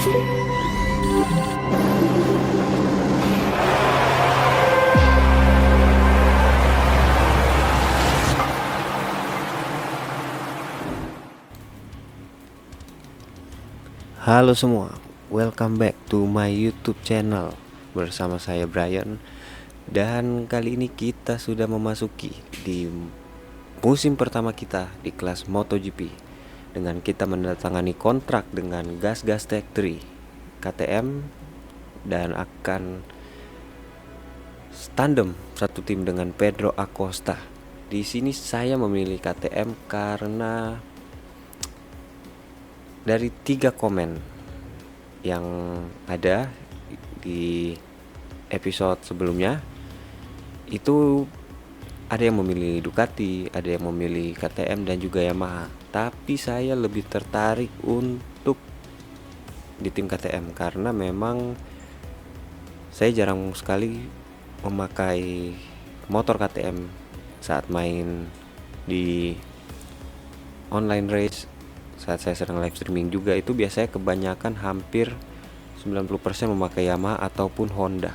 Halo semua, welcome back to my YouTube channel bersama saya Brian. Dan kali ini kita sudah memasuki di musim pertama kita di kelas MotoGP dengan kita menandatangani kontrak dengan Gas Gas Tech 3 KTM dan akan tandem satu tim dengan Pedro Acosta. Di sini saya memilih KTM karena dari 3 komen yang ada di episode sebelumnya itu ada yang memilih Ducati, ada yang memilih KTM dan juga Yamaha. Tapi saya lebih tertarik untuk di tim KTM karena memang saya jarang sekali memakai motor KTM saat main di online race. Saat saya sedang live streaming juga itu biasanya kebanyakan hampir 90% memakai Yamaha ataupun Honda.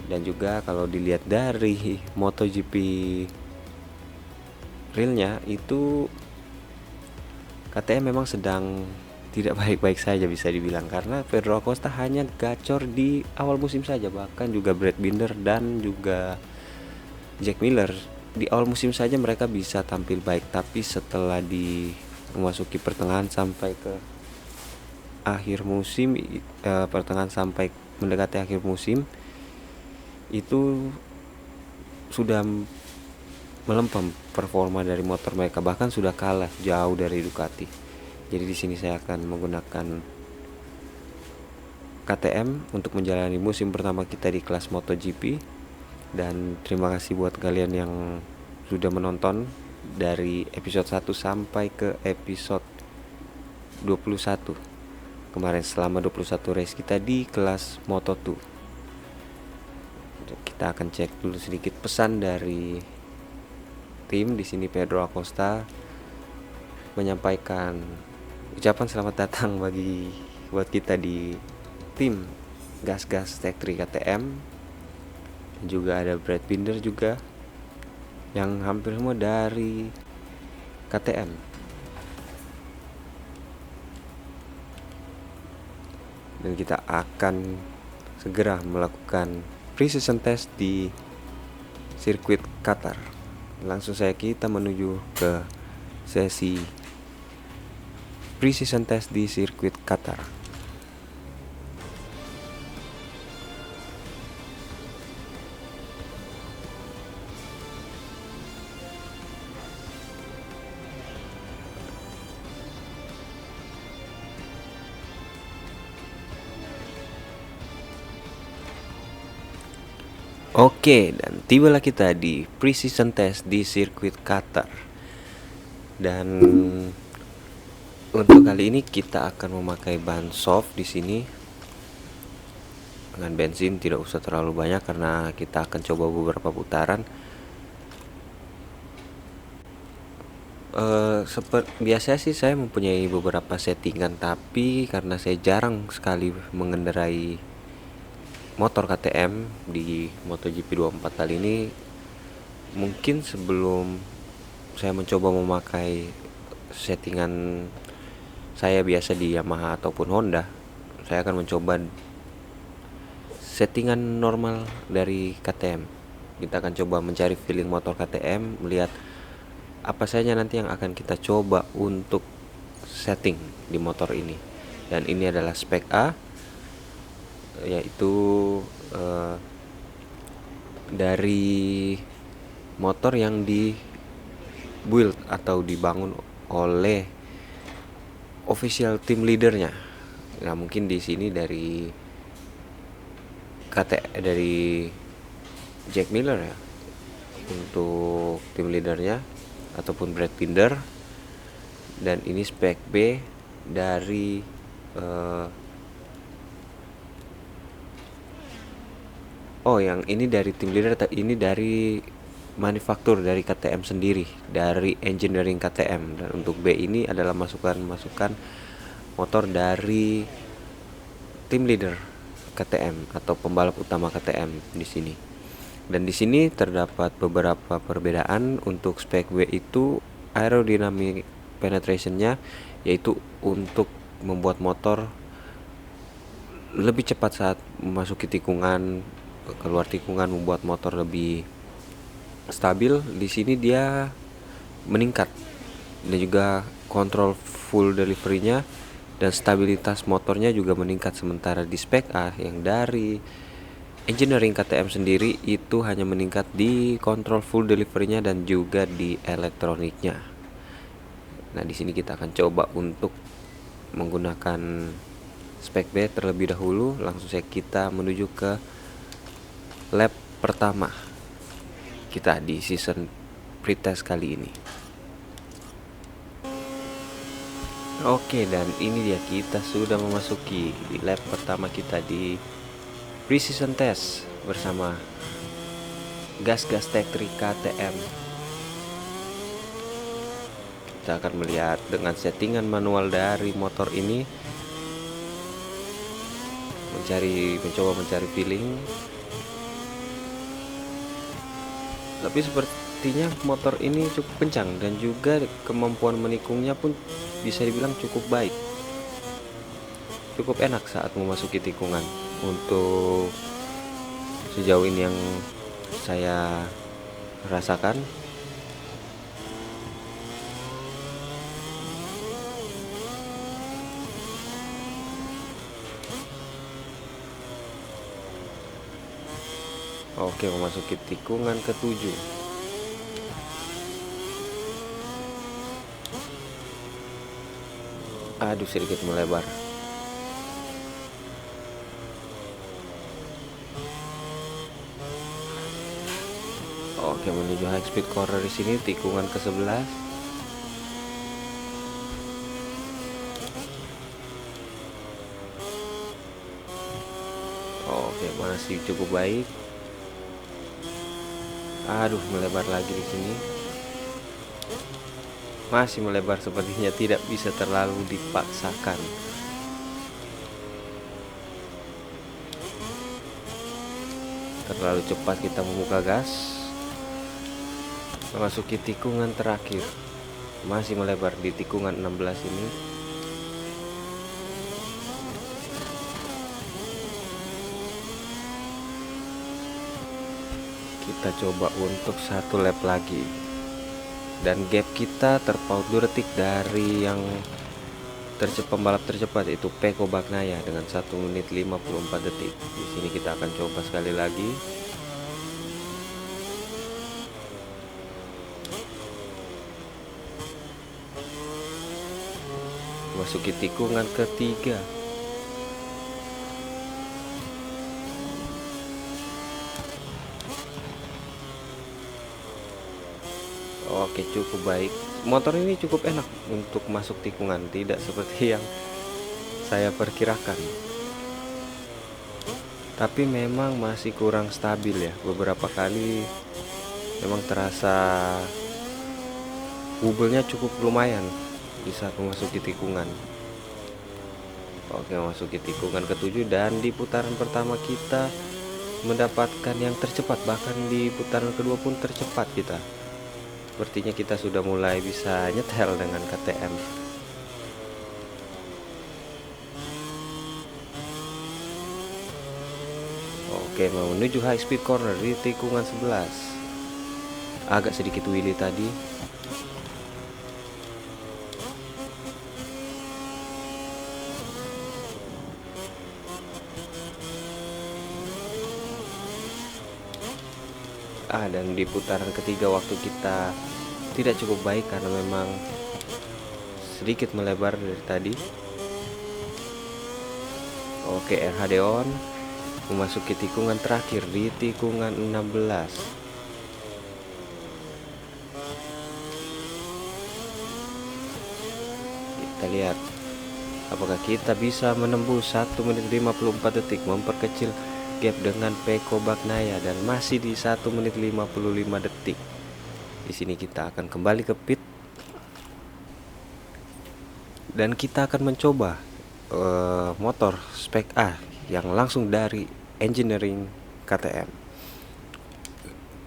Dan juga kalau dilihat dari MotoGP realnya itu KTM memang sedang tidak baik-baik saja bisa dibilang, karena Pedro Acosta hanya gacor di awal musim saja. Bahkan juga Brad Binder dan juga Jack Miller di awal musim saja mereka bisa tampil baik, tapi setelah memasuki pertengahan sampai ke akhir musim, pertengahan sampai mendekati akhir musim itu sudah melempem performa dari motor mereka, bahkan sudah kalah jauh dari Ducati. Jadi di sini saya akan menggunakan KTM untuk menjalani musim pertama kita di kelas MotoGP. Dan terima kasih buat kalian yang sudah menonton dari episode 1 sampai ke episode 21 kemarin, selama 21 race kita di kelas Moto2. Kita akan cek dulu sedikit pesan dari tim. Di sini Pedro Acosta menyampaikan ucapan selamat datang buat kita di tim Gas Gas Tech 3 KTM. Juga ada Brad Binder juga yang hampir semua dari KTM. Dan kita akan segera melakukan pre-season test di sirkuit Qatar. Langsung saja kita menuju ke sesi pre-season test di sirkuit Qatar. Oke, dan tibalah kita di pre-season test di sirkuit Qatar. Dan untuk kali ini kita akan memakai ban soft di sini dengan bensin tidak usah terlalu banyak karena kita akan coba beberapa putaran. Seperti biasa sih saya mempunyai beberapa settingan, tapi karena saya jarang sekali mengendarai motor KTM di MotoGP 24 kali ini, mungkin sebelum saya mencoba memakai settingan saya biasa di Yamaha ataupun Honda, saya akan mencoba settingan normal dari KTM. Kita akan coba mencari feeling motor KTM, melihat apa saja nanti yang akan kita coba untuk setting di motor ini. Dan ini adalah spek A, yaitu dari motor yang di build atau dibangun oleh official team leadernya. Nah, mungkin di sini dari dari Jack Miller ya untuk tim leadernya ataupun Brad Binder. Dan ini spek B dari yang ini dari tim leader, ini dari manufaktur dari KTM sendiri, dari engineering KTM. Dan untuk B ini adalah masukan motor dari tim leader KTM atau pembalap utama KTM di sini. Dan di sini terdapat beberapa perbedaan untuk spek W itu aerodynamic penetration-nya, yaitu untuk membuat motor lebih cepat saat memasuki tikungan, keluar tikungan, membuat motor lebih stabil. Di sini dia meningkat, dan juga kontrol full delivery-nya dan stabilitas motornya juga meningkat. Sementara di spek A yang dari engineering KTM sendiri itu hanya meningkat di kontrol full delivery-nya dan juga di elektroniknya. Nah, di sini kita akan coba untuk menggunakan spek B terlebih dahulu. Langsung saja kita menuju ke lap pertama kita di season pretest kali ini. Oke, dan ini dia, kita sudah memasuki di lap pertama kita di pre-season test bersama gas-gas Tech 3 KTM. Kita akan melihat dengan settingan manual dari motor ini, mencoba mencari feeling. Tapi sepertinya motor ini cukup kencang dan juga kemampuan menikungnya pun bisa dibilang cukup baik, cukup enak saat memasuki tikungan untuk sejauh ini yang saya rasakan. Oke, memasuki tikungan ke-7. Aduh, sedikit melebar. Oke, menuju high speed corner di sini tikungan ke-11. Oke, masih cukup baik. Aduh, melebar lagi di sini. Masih melebar, sepertinya tidak bisa terlalu dipaksakan. Terlalu cepat kita membuka gas. Memasuki tikungan terakhir. Masih melebar di tikungan 16 ini. Kita coba untuk satu lap lagi, dan gap kita terpaut 2 detik dari yang pembalap tercepat, itu Pecco Bagnaia dengan 1 menit 54 detik. Di sini kita akan coba sekali lagi. Masuki tikungan ketiga. Oke, cukup baik. Motor ini cukup enak untuk masuk tikungan, tidak seperti yang saya perkirakan. Tapi memang masih kurang stabil ya. Beberapa kali memang terasa wobble-nya cukup lumayan di saat memasuki tikungan. Oke, memasuki tikungan ke-7, dan di putaran pertama kita mendapatkan yang tercepat, bahkan di putaran kedua pun tercepat kita. Sepertinya kita sudah mulai bisa nyetel dengan KTM. Oke, mau menuju high speed corner di tikungan 11. Agak sedikit wheelie tadi. Dan di putaran ketiga waktu kita tidak cukup baik karena memang sedikit melebar dari tadi. Oke, RHD on. Memasuki tikungan terakhir di tikungan 16. Kita lihat apakah kita bisa menembus 1 menit 54 detik, memperkecil gap dengan Pecco Bagnaia, dan masih di 1 menit 55 detik. Di sini kita akan kembali ke pit dan kita akan mencoba motor spek A yang langsung dari engineering KTM.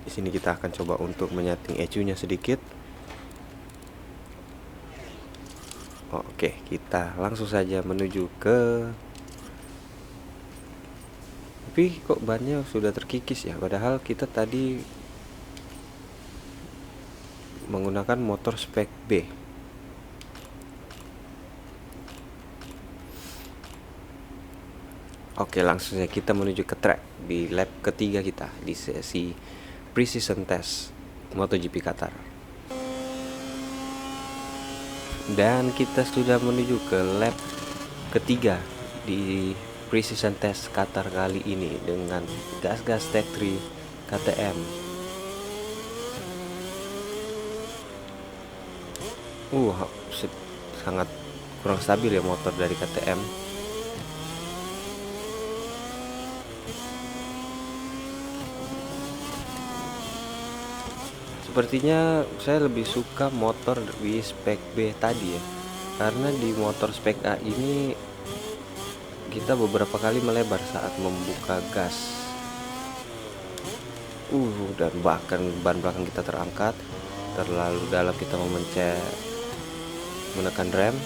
Di sini kita akan coba untuk menyeting ECU-nya sedikit. Oke, kita langsung saja menuju ke. Tapi kok bannya sudah terkikis ya, padahal kita tadi menggunakan motor spek B. Oke, langsung saja kita menuju ke track di lap ketiga kita di sesi precision test MotoGP Qatar. Dan kita sudah menuju ke lap ketiga di precision test Qatar kali ini dengan gas-gas Tech 3 KTM. Sangat kurang stabil ya motor dari KTM. Sepertinya saya lebih suka motor di spek B tadi ya, karena di motor spek A ini kita beberapa kali melebar saat membuka gas. Dan bahkan ban belakang kita terangkat, terlalu dalam kita menekan rem.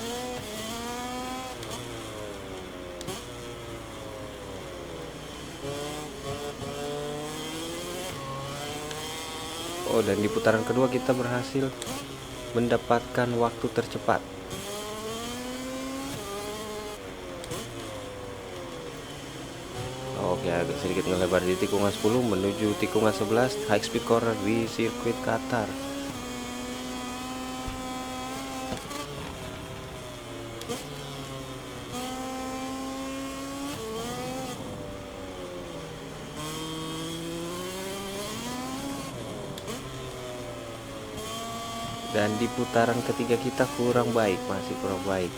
Dan di putaran kedua kita berhasil mendapatkan waktu tercepat. Oke, agak sedikit ngelebar di tikungan 10 menuju tikungan 11 high speed corner di sirkuit Qatar. Dan di putaran ketiga kita masih kurang baik.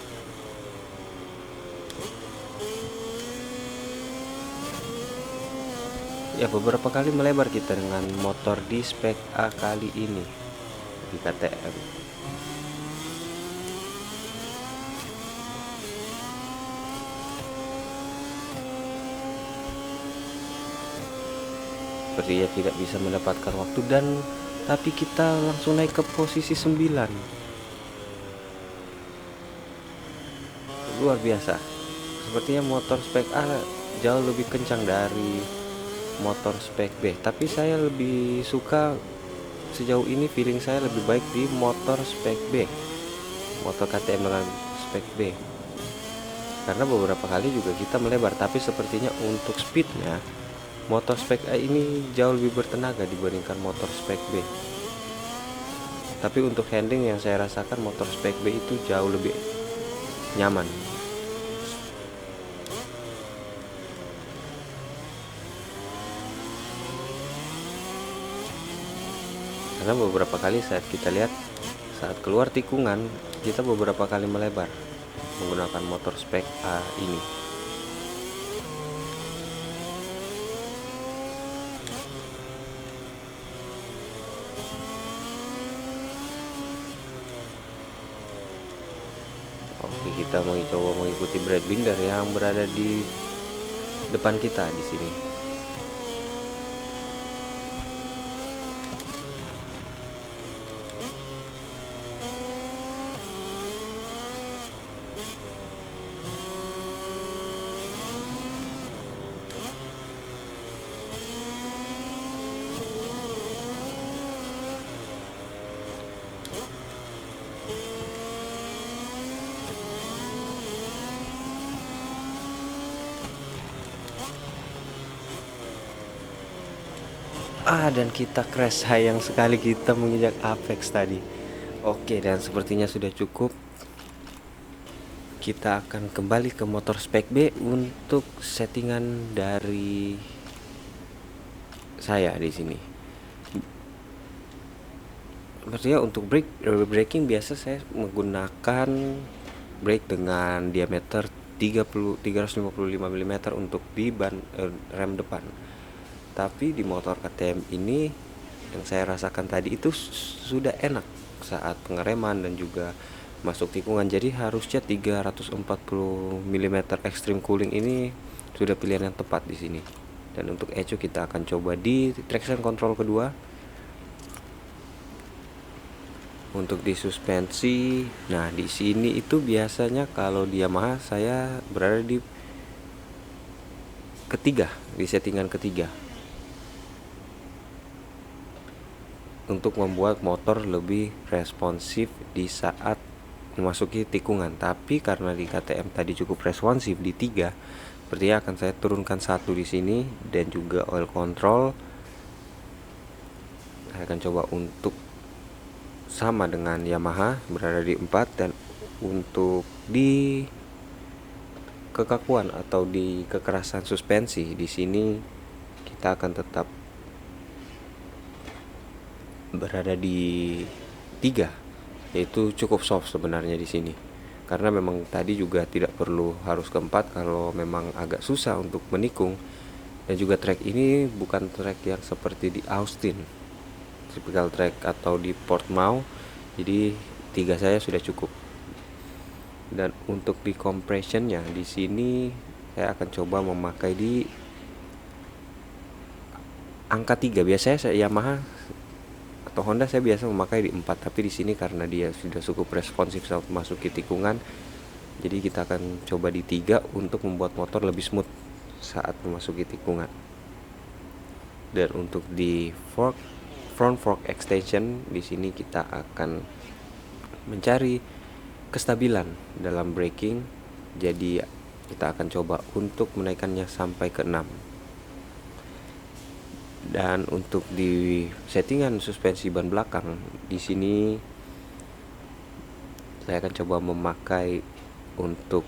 Ya, beberapa kali melebar kita dengan motor di spek A kali ini di KTM. Sepertinya tidak bisa mendapatkan waktu, tapi kita langsung naik ke posisi 9. Luar biasa. Sepertinya motor spek A jauh lebih kencang dari motor spek B, tapi saya lebih suka sejauh ini, feeling saya lebih baik di motor spek B, motor KTM dengan spek B, karena beberapa kali juga kita melebar, tapi sepertinya untuk speednya motor spek A ini jauh lebih bertenaga dibandingkan motor spek B. Tapi untuk handling yang saya rasakan motor spek B itu jauh lebih nyaman. Karena beberapa kali saat kita lihat saat keluar tikungan, kita beberapa kali melebar menggunakan motor spek A ini. Oke, kita mencoba mengikuti Brad Binder yang berada di depan kita di sini. Dan kita crash, sayang sekali kita menginjak apex tadi. Oke, dan sepertinya sudah cukup. Kita akan kembali ke motor spek B untuk settingan dari saya di sini. Sepertinya untuk braking biasa saya menggunakan brake dengan diameter 355 mm untuk di rem depan. Tapi di motor KTM ini yang saya rasakan tadi itu sudah enak saat pengereman dan juga masuk tikungan. Jadi harusnya 340 mm extreme cooling ini sudah pilihan yang tepat di sini. Dan untuk ECU kita akan coba di traction control kedua. Untuk di suspensi, nah di sini itu biasanya kalau di Yamaha saya berada di ketiga, di settingan ketiga, untuk membuat motor lebih responsif di saat memasuki tikungan. Tapi karena di KTM tadi cukup responsif di 3, sepertinya akan saya turunkan 1 di sini, dan juga oil control saya akan coba untuk sama dengan Yamaha berada di 4. Dan untuk di kekakuan atau di kekerasan suspensi di sini kita akan tetap berada di 3, yaitu cukup soft sebenarnya di sini. Karena memang tadi juga tidak perlu harus ke 4 kalau memang agak susah untuk menikung. Dan juga track ini bukan track yang seperti di Austin, typical track atau di Portimao. Jadi 3 saya sudah cukup. Dan untuk di compressionnya di sini saya akan coba memakai di angka 3. Biasanya saya Yamaha atau Honda saya biasa memakai di 4, tapi di sini karena dia sudah cukup responsif saat memasuki tikungan, jadi kita akan coba di 3 untuk membuat motor lebih smooth saat memasuki tikungan. Dan untuk di front fork extension di sini kita akan mencari kestabilan dalam braking. Jadi kita akan coba untuk menaikkannya sampai ke 6. Dan untuk di settingan suspensi ban belakang di sini saya akan coba memakai untuk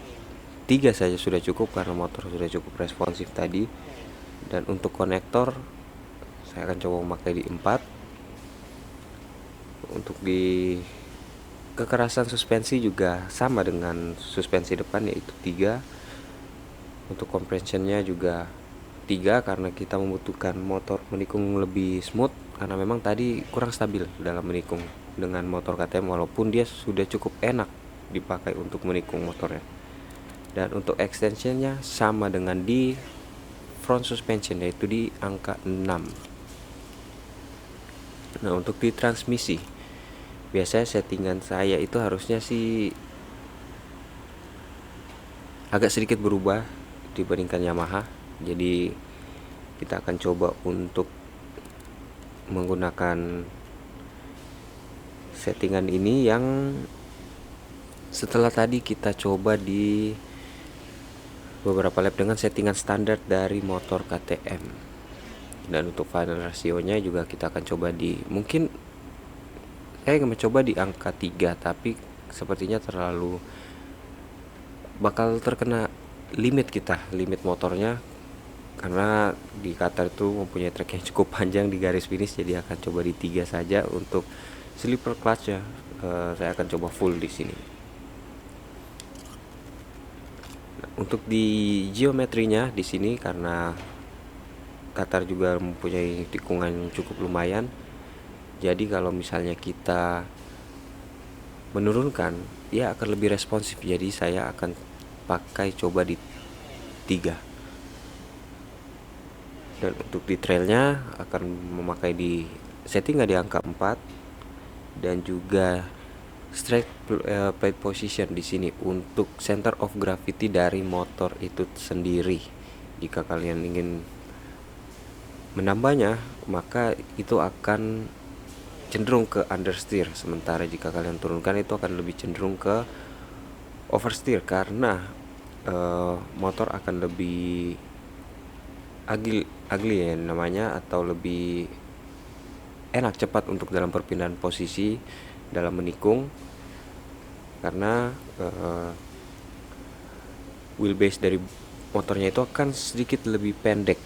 3 saja sudah cukup karena motor sudah cukup responsif tadi. Dan untuk konektor saya akan coba memakai di 4. Untuk di kekerasan suspensi juga sama dengan suspensi depan, yaitu 3. Untuk compressionnya juga 3 karena kita membutuhkan motor menikung lebih smooth, karena memang tadi kurang stabil dalam menikung dengan motor KTM, walaupun dia sudah cukup enak dipakai untuk menikung motornya. Dan untuk extensionnya sama dengan di front suspension, yaitu di angka 6. Nah untuk di transmisi biasanya settingan saya itu harusnya sih agak sedikit berubah dibandingkan Yamaha. Jadi kita akan coba untuk menggunakan settingan ini yang setelah tadi kita coba di beberapa lap dengan settingan standar dari motor KTM. Dan untuk final rasionya juga kita akan coba di, mungkin saya mencoba di angka 3, tapi sepertinya terlalu bakal terkena limit motornya, karena di Qatar itu mempunyai track yang cukup panjang di garis finish. Jadi akan coba di 3 saja. Untuk slipper clutch ya, saya akan coba full di sini. Nah, untuk di geometrinya di sini karena Qatar juga mempunyai tikungan cukup lumayan, jadi kalau misalnya kita menurunkan, dia akan lebih responsif. Jadi saya akan pakai coba di 3. Dan untuk di trailnya akan memakai di setting di angka 4. Dan juga straight plate position di sini untuk center of gravity dari motor itu sendiri. Jika kalian ingin menambahnya, maka itu akan cenderung ke understeer. Sementara jika kalian turunkan, itu akan lebih cenderung ke oversteer, karena motor akan lebih ugly ya namanya, atau lebih enak cepat untuk dalam perpindahan posisi dalam menikung, karena wheelbase dari motornya itu akan sedikit lebih pendek.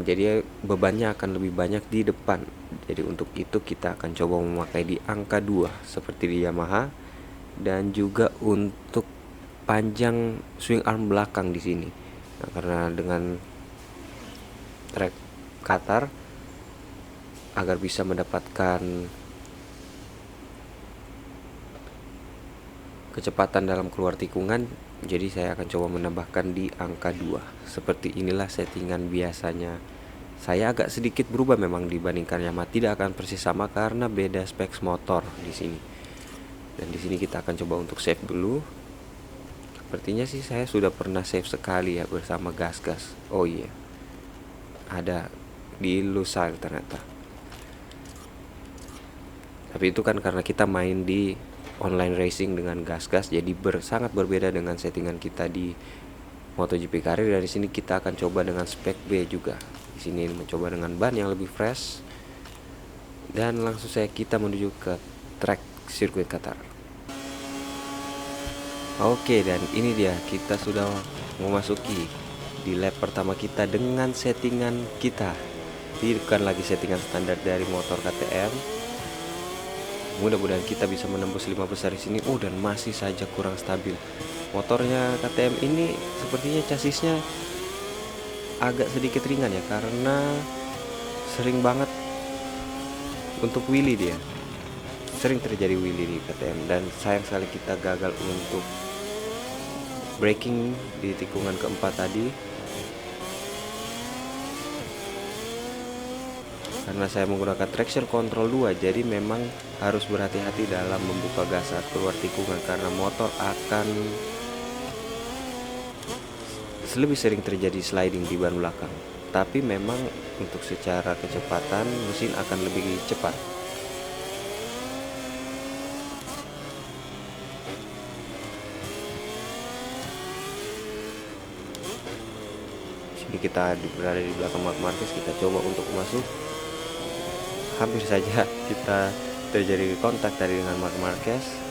Jadi bebannya akan lebih banyak di depan. Jadi untuk itu kita akan coba memakai di angka 2 seperti di Yamaha. Dan juga untuk panjang swing arm belakang di sini. Nah, karena dengan track Qatar, agar bisa mendapatkan kecepatan dalam keluar tikungan, jadi saya akan coba menambahkan di angka 2. Seperti inilah settingan biasanya. Saya agak sedikit berubah memang dibandingkan Yamaha, tidak akan persis sama karena beda spek motor di sini. Dan di sini kita akan coba untuk save dulu. Sepertinya sih saya sudah pernah save sekali ya bersama gas-gas. Oh iya, ada di Lusail ternyata. Tapi itu kan karena kita main di online racing dengan gas-gas, jadi sangat berbeda dengan settingan kita di MotoGP Karir. Dari sini kita akan coba dengan spek B juga. Di sini mencoba dengan ban yang lebih fresh. Dan langsung saja kita menuju ke track sirkuit Qatar. Oke, dan ini dia, kita sudah memasuki di lap pertama kita dengan settingan kita. Ini bukan lagi settingan standar dari motor KTM. Mudah-mudahan kita bisa menembus 5 besar di sini. Dan masih saja kurang stabil. Motornya KTM ini sepertinya chassisnya agak sedikit ringan ya, karena sering banget untuk wheelie dia. Sering terjadi wheelie di KTM, dan sayang sekali kita gagal untuk braking di tikungan keempat tadi. Karena saya menggunakan traction control 2, jadi memang harus berhati-hati dalam membuka gas saat keluar tikungan, karena motor akan lebih sering terjadi sliding di ban belakang. Tapi memang untuk secara kecepatan mesin akan lebih cepat. Sini kita berada di belakang Marc Marquez, kita coba untuk masuk. Hampir saja kita terjadi kontak tadi dengan Marc Marquez.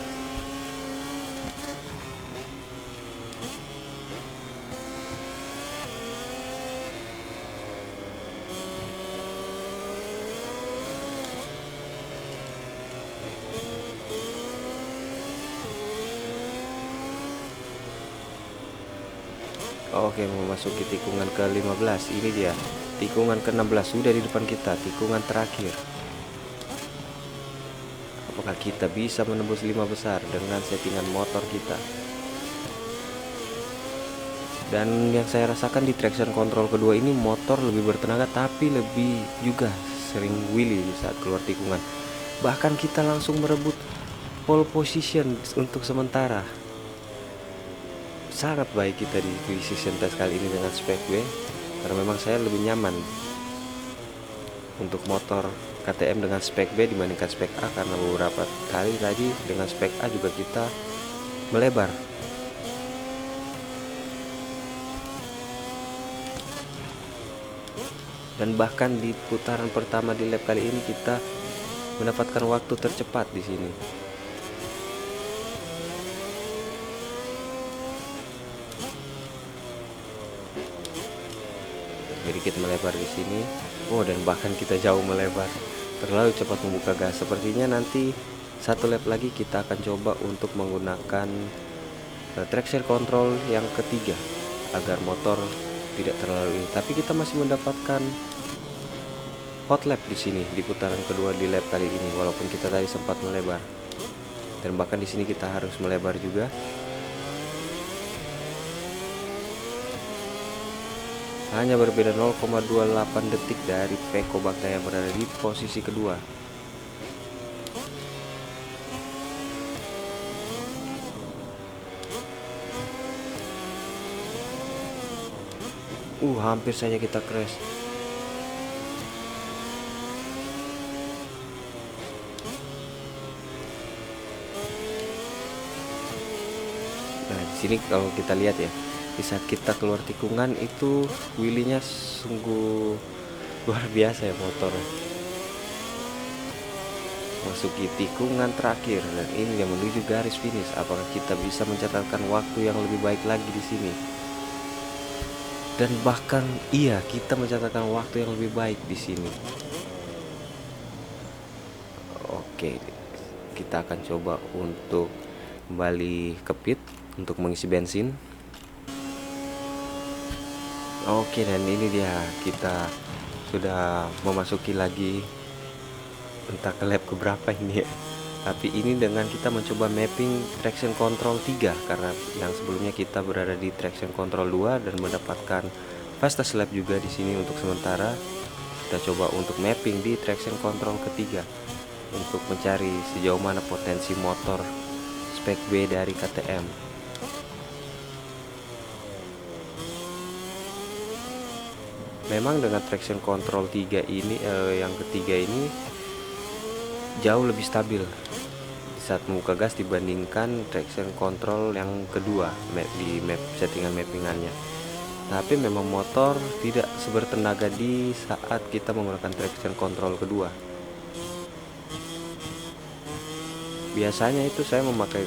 Oke, memasuki tikungan ke-15. Ini dia, tikungan ke-16 sudah di depan kita, tikungan terakhir. Apakah kita bisa menembus 5 besar dengan settingan motor kita? Dan yang saya rasakan di traction control kedua ini, motor lebih bertenaga tapi lebih juga sering wheelie di saat keluar tikungan. Bahkan kita langsung merebut pole position untuk sementara. Sangat baik kita di precision test kali ini dengan spek B, karena memang saya lebih nyaman untuk motor KTM dengan spek B dibandingkan spek A, karena beberapa kali tadi dengan spek A juga kita melebar. Dan bahkan di putaran pertama di lap kali ini kita mendapatkan waktu tercepat di sini. Sedikit melebar di sini. Dan bahkan kita jauh melebar. Terlalu cepat membuka gas. Sepertinya nanti satu lap lagi kita akan coba untuk menggunakan traction control yang ketiga agar motor tidak terlalu ini. Tapi kita masih mendapatkan hot lap di sini di putaran kedua di lap kali ini, walaupun kita tadi sempat melebar. Dan bahkan di sini kita harus melebar juga. Hanya berbeda 0,28 detik dari Pecco Bagnaia yang berada di posisi kedua. Hampir saja kita crash. Nah, di sini kalau kita lihat ya, di saat kita keluar tikungan itu wheelie-nya sungguh luar biasa ya motornya. Masuki tikungan terakhir, dan ini yang menuju garis finish. Apakah kita bisa mencatatkan waktu yang lebih baik lagi di sini? Dan bahkan iya, kita mencatatkan waktu yang lebih baik di sini. Oke, kita akan coba untuk kembali ke pit untuk mengisi bensin. Oke, dan ini dia, kita sudah memasuki lagi entah ke lap keberapa ini ya. Tapi ini dengan kita mencoba mapping traction control 3, karena yang sebelumnya kita berada di traction control 2 dan mendapatkan fastest lap juga di sini. Untuk sementara kita coba untuk mapping di traction control ketiga untuk mencari sejauh mana potensi motor spek B dari KTM. Memang dengan traction control 3 ini yang ketiga ini jauh lebih stabil saat membuka gas dibandingkan traction control yang kedua di map settingan mappingannya. Tapi memang motor tidak sebertenaga di saat kita menggunakan traction control kedua. Biasanya itu saya memakai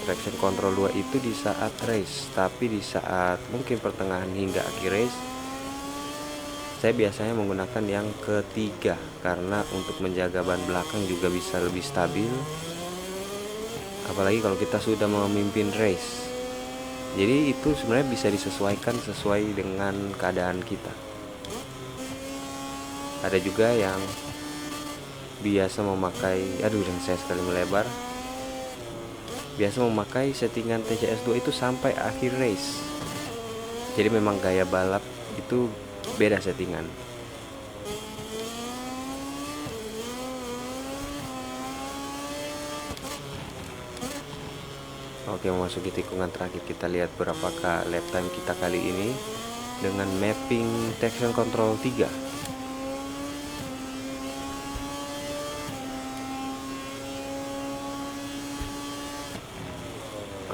traction control 2 itu di saat race, tapi di saat mungkin pertengahan hingga akhir race saya biasanya menggunakan yang ketiga, karena untuk menjaga ban belakang juga bisa lebih stabil, apalagi kalau kita sudah memimpin race. Jadi itu sebenarnya bisa disesuaikan sesuai dengan keadaan kita. Ada juga yang biasa memakai, dan saya sekali melebar, biasa memakai settingan TCS2 itu sampai akhir race. Jadi memang gaya balap itu beda settingan. Oke, memasuki tikungan terakhir, kita lihat berapakah lap time kita kali ini dengan mapping traction control 3.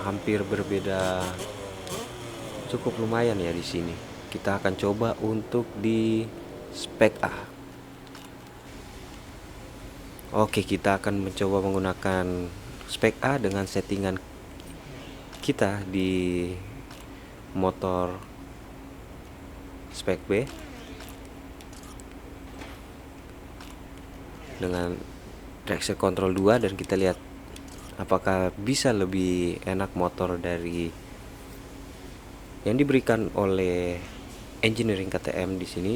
Hampir berbeda, cukup lumayan ya di sini. Kita akan coba untuk di spek A. Oke, kita akan mencoba menggunakan spek A dengan settingan kita di motor spek B dengan traction control 2, dan kita lihat apakah bisa lebih enak motor dari yang diberikan oleh engineering KTM di sini.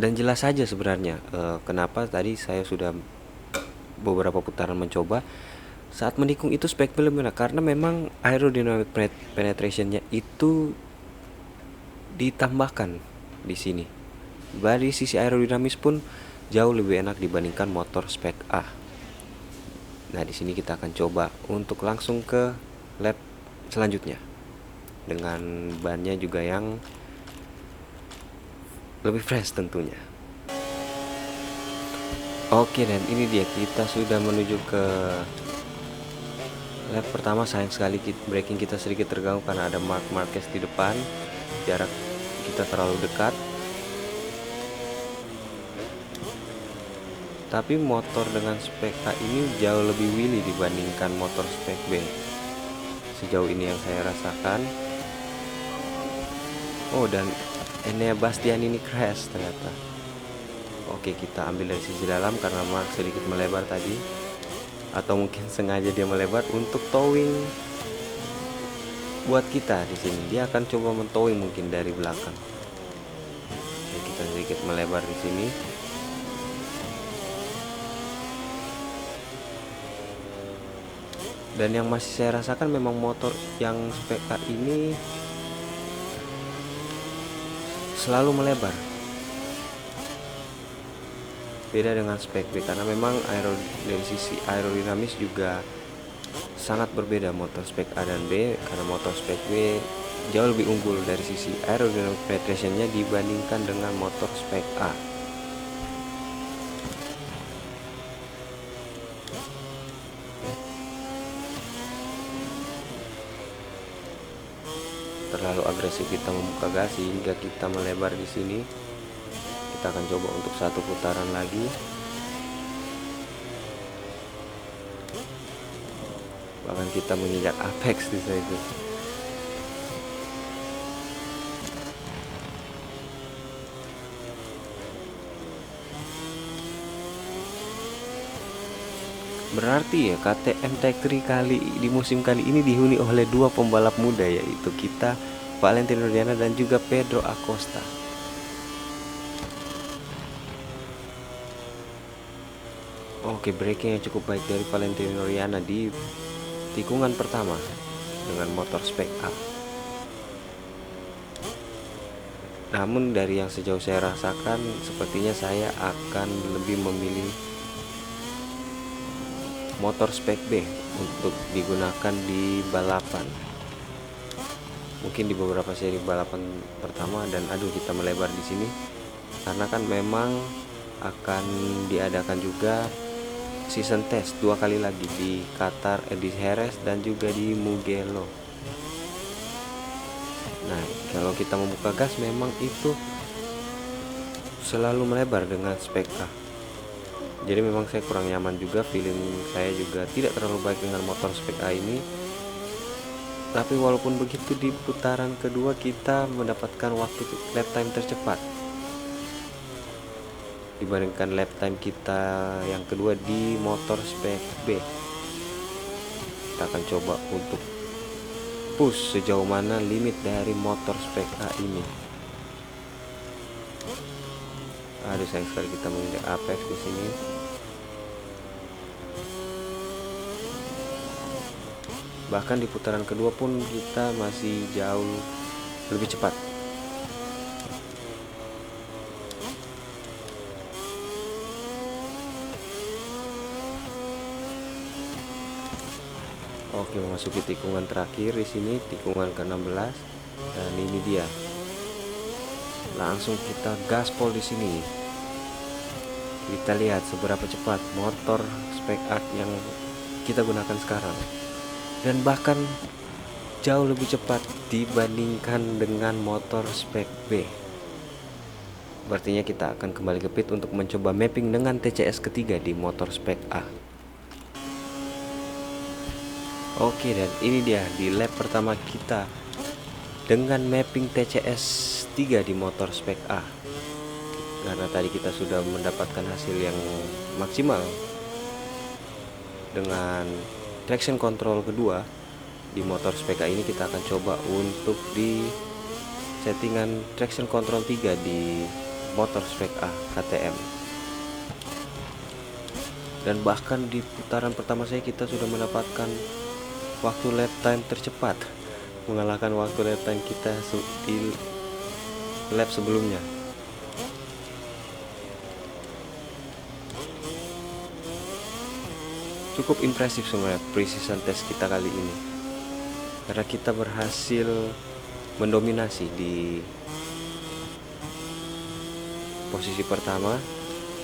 Dan jelas saja sebenarnya kenapa tadi saya sudah beberapa putaran mencoba saat menikung itu spek B lebih enak, karena memang aerodynamic penetrationnya itu ditambahkan di sini. Dari sisi aerodinamis pun jauh lebih enak dibandingkan motor spek A. Nah, di sini kita akan coba untuk langsung ke lap selanjutnya dengan bannya juga yang lebih fresh tentunya. Oke, dan ini dia, kita sudah menuju ke lap pertama. Sayang sekali braking kita sedikit terganggu karena ada Marc Marquez di depan. Jarak kita terlalu dekat. Tapi motor dengan spek A ini jauh lebih wheelie dibandingkan motor spek B. Sejauh ini yang saya rasakan. Oh, dan Enea Bastian ini crash ternyata. Oke, kita ambil dari sisi dalam karena Marc sedikit melebar tadi, atau mungkin sengaja dia melebar untuk towing buat kita di sini. Dia akan coba mentowing mungkin dari belakang. Oke, kita sedikit melebar di sini. Dan yang masih saya rasakan memang motor yang spek A ini selalu melebar. Beda dengan spek B, karena memang dari sisi aerodinamis juga sangat berbeda motor spek A dan B, karena motor spek B jauh lebih unggul dari sisi aerodynamic penetrationnya dibandingkan dengan motor spek A. Terlalu agresif kita membuka gas sehingga kita melebar di sini. Kita akan coba untuk satu putaran lagi. Bahkan kita menginjak apex di situ. Berarti ya KTM Tech 3 di musim kali ini dihuni oleh dua pembalap muda, yaitu kita Valentino Rossi dan juga Pedro Acosta. Oke, braking yang cukup baik dari Valentino Rossi di tikungan pertama dengan motor spek A. Namun dari yang sejauh saya rasakan, sepertinya saya akan lebih memilih motor spek B untuk digunakan di balapan. Mungkin di beberapa seri balapan pertama, dan aduh kita melebar di sini karena kan memang akan diadakan juga season test 2 kali lagi di Qatar, di Jerez dan juga di Mugello. Nah, kalau kita membuka gas memang itu selalu melebar dengan spek A. Jadi memang saya kurang nyaman juga, feeling saya juga tidak terlalu baik dengan motor spek A ini. Tapi walaupun begitu, di putaran kedua kita mendapatkan waktu lap time tercepat dibandingkan lap time kita yang kedua di motor spek B. Kita akan coba untuk push sejauh mana limit dari motor spek A ini. Aduh, sayang sekali kita menginjak apex di sini. Bahkan di putaran kedua pun kita masih jauh lebih cepat. Oke, memasuki tikungan terakhir di sini, tikungan ke-16, dan ini dia. Langsung kita gaspol di sini. Kita lihat seberapa cepat motor spek A yang kita gunakan sekarang, dan bahkan jauh lebih cepat dibandingkan dengan motor spek B. Berartinya kita akan kembali ke pit untuk mencoba mapping dengan TCS ketiga di motor spek A. Oke, dan ini dia di lap pertama kita dengan mapping TCS 3 di motor spek A. Karena tadi kita sudah mendapatkan hasil yang maksimal dengan traction control kedua di motor spek A ini, kita akan coba untuk di settingan traction control 3 di motor spek A KTM. Dan bahkan di putaran pertama saya kita sudah mendapatkan waktu lap time tercepat, mengalahkan waktu lap time kita di lap sebelumnya. Cukup impresif sebenarnya precision test kita kali ini, karena kita berhasil mendominasi di posisi pertama,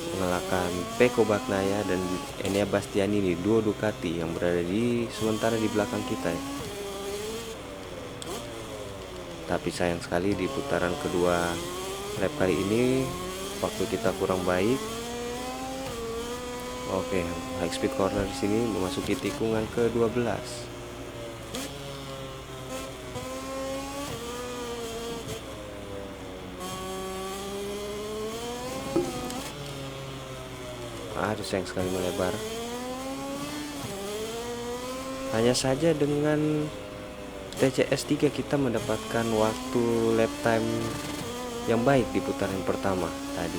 mengalahkan Pecco Bagnaia dan Enea Bastianini, duo Ducati yang berada di sementara di belakang kita ya. Tapi sayang sekali di putaran kedua lap kali ini waktu kita kurang baik. Oke, high speed corner di sini memasuki tikungan ke-12. Aduh, sayang sekali melebar. Hanya saja dengan TCS 3 kita mendapatkan waktu lap time yang baik di putaran pertama tadi,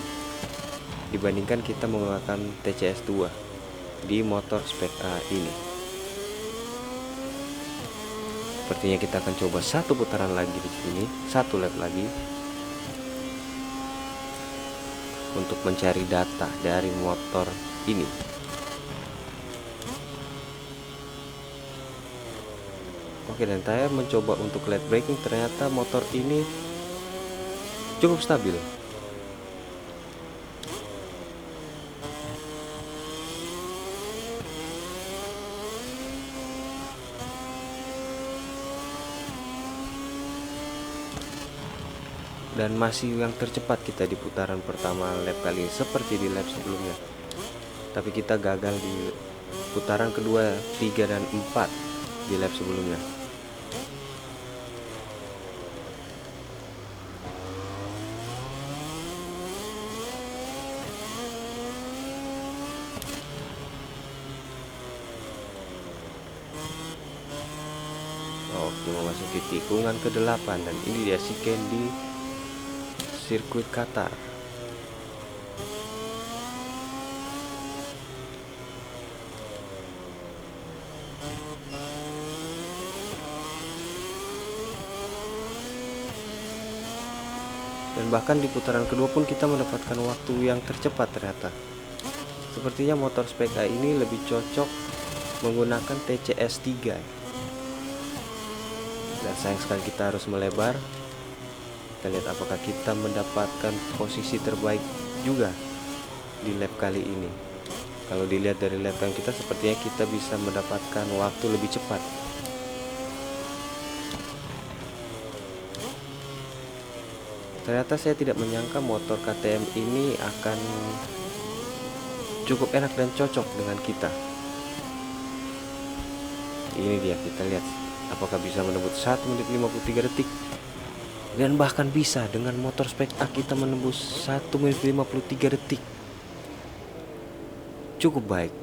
dibandingkan kita menggunakan TCS 2 di motor spek A ini. Sepertinya kita akan coba satu putaran lagi di sini, satu lap lagi, untuk mencari data dari motor ini. Oke, dan saya mencoba untuk late braking, ternyata motor ini cukup stabil. Dan masih yang tercepat kita di putaran pertama lap kali ini, seperti di lap sebelumnya. Tapi kita gagal di putaran kedua, 3 dan 4 di lap sebelumnya. Oke, memasuki tikungan ke-8, dan ini dia chicane di sirkuit Qatar. Dan bahkan di putaran kedua pun kita mendapatkan waktu yang tercepat ternyata. Sepertinya motor spek A ini lebih cocok menggunakan TCS 3. Dan sayang sekali kita harus melebar. Kita lihat apakah kita mendapatkan posisi terbaik juga di lap kali ini. Kalau dilihat dari lap time kita, sepertinya kita bisa mendapatkan waktu lebih cepat. Ternyata saya tidak menyangka motor KTM ini akan cukup enak dan cocok dengan kita. Ini dia, kita lihat apakah bisa menembus 1 menit 53 detik. Dan bahkan bisa dengan motor spek A kita menembus 1 menit 53 detik. Cukup baik.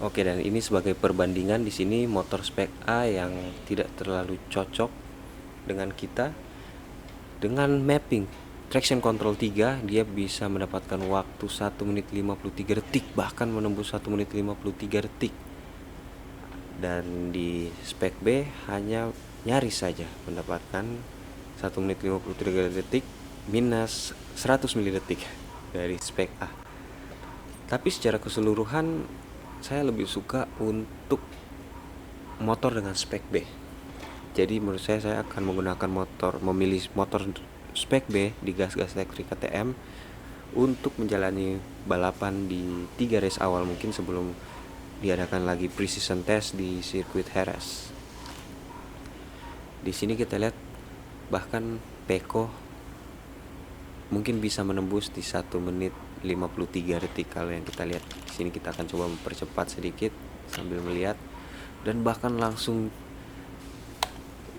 Oke, dan ini sebagai perbandingan di sini motor spek A yang tidak terlalu cocok dengan kita. Dengan mapping traction control 3, dia bisa mendapatkan waktu 1 menit 53 detik, bahkan menembus 1 menit 53 detik. Dan di spek B hanya nyaris saja mendapatkan 1 menit 53 detik minus 100 milidetik dari spek A. Tapi secara keseluruhan saya lebih suka untuk motor dengan spek B. Jadi menurut saya akan memilih motor spek B di gas-gas elektrik KTM untuk menjalani balapan di 3 race awal mungkin sebelum diadakan lagi pre-season test di sirkuit Jerez. Di sini kita lihat bahkan Pecco mungkin bisa menembus di 1 menit 53 detik kalau yang kita lihat. Di sini kita akan coba mempercepat sedikit sambil melihat, dan bahkan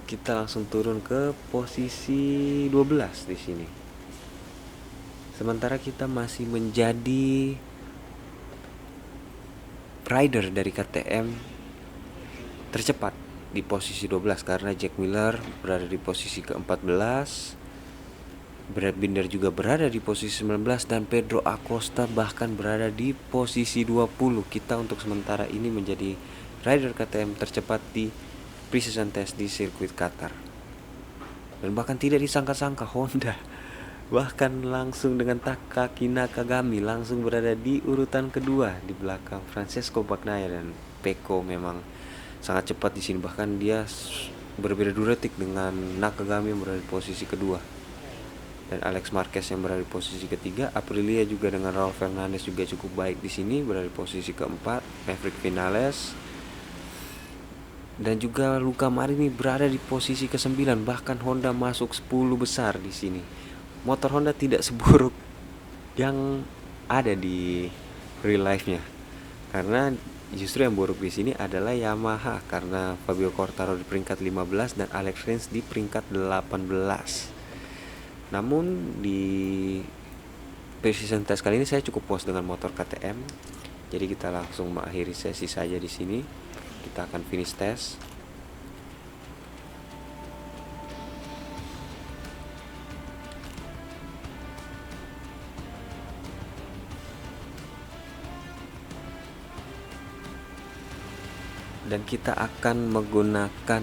kita langsung turun ke posisi 12 di sini. Sementara kita masih menjadi rider dari KTM tercepat di posisi 12 karena Jack Miller berada di posisi ke-14, Brad Binder juga berada di posisi 19, dan Pedro Acosta bahkan berada di posisi 20. Kita untuk sementara ini menjadi rider KTM tercepat di pre-season test di sirkuit Qatar. Dan bahkan tidak disangka-sangka Honda bahkan langsung dengan Takaki Nakagami langsung berada di urutan kedua di belakang Francesco Bagnaia, dan Pecco memang sangat cepat di sini, bahkan dia berbeda 2 detik dengan Nakagami yang berada di posisi kedua, dan Alex Marquez yang berada di posisi ketiga. Aprilia juga dengan Raul Fernandez juga cukup baik di sini, berada di posisi keempat. Maverick Vinales dan juga Luca Marini berada di posisi ke-9, bahkan Honda masuk 10 besar di sini. Motor Honda tidak seburuk yang ada di real life-nya, karena justru yang buruk di sini adalah Yamaha karena Fabio Quartararo di peringkat 15 dan Alex Rins di peringkat 18. Namun di pre-season test kali ini saya cukup puas dengan motor KTM. Jadi kita langsung mengakhiri sesi saja di sini. Kita akan finish test. Dan kita akan menggunakan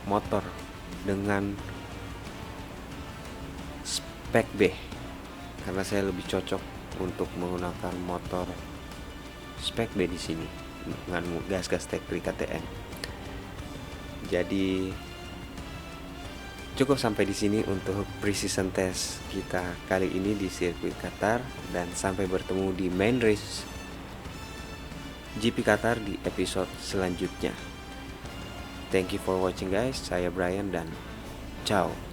motor dengan spek B karena saya lebih cocok untuk menggunakan motor spek B di sini dengan gas-gas elektrik KTM. Jadi cukup sampai di sini untuk pre-season test kita kali ini di sirkuit Qatar, dan sampai bertemu di main race GP Qatar di episode selanjutnya. Thank you for watching guys. Saya Brian dan ciao.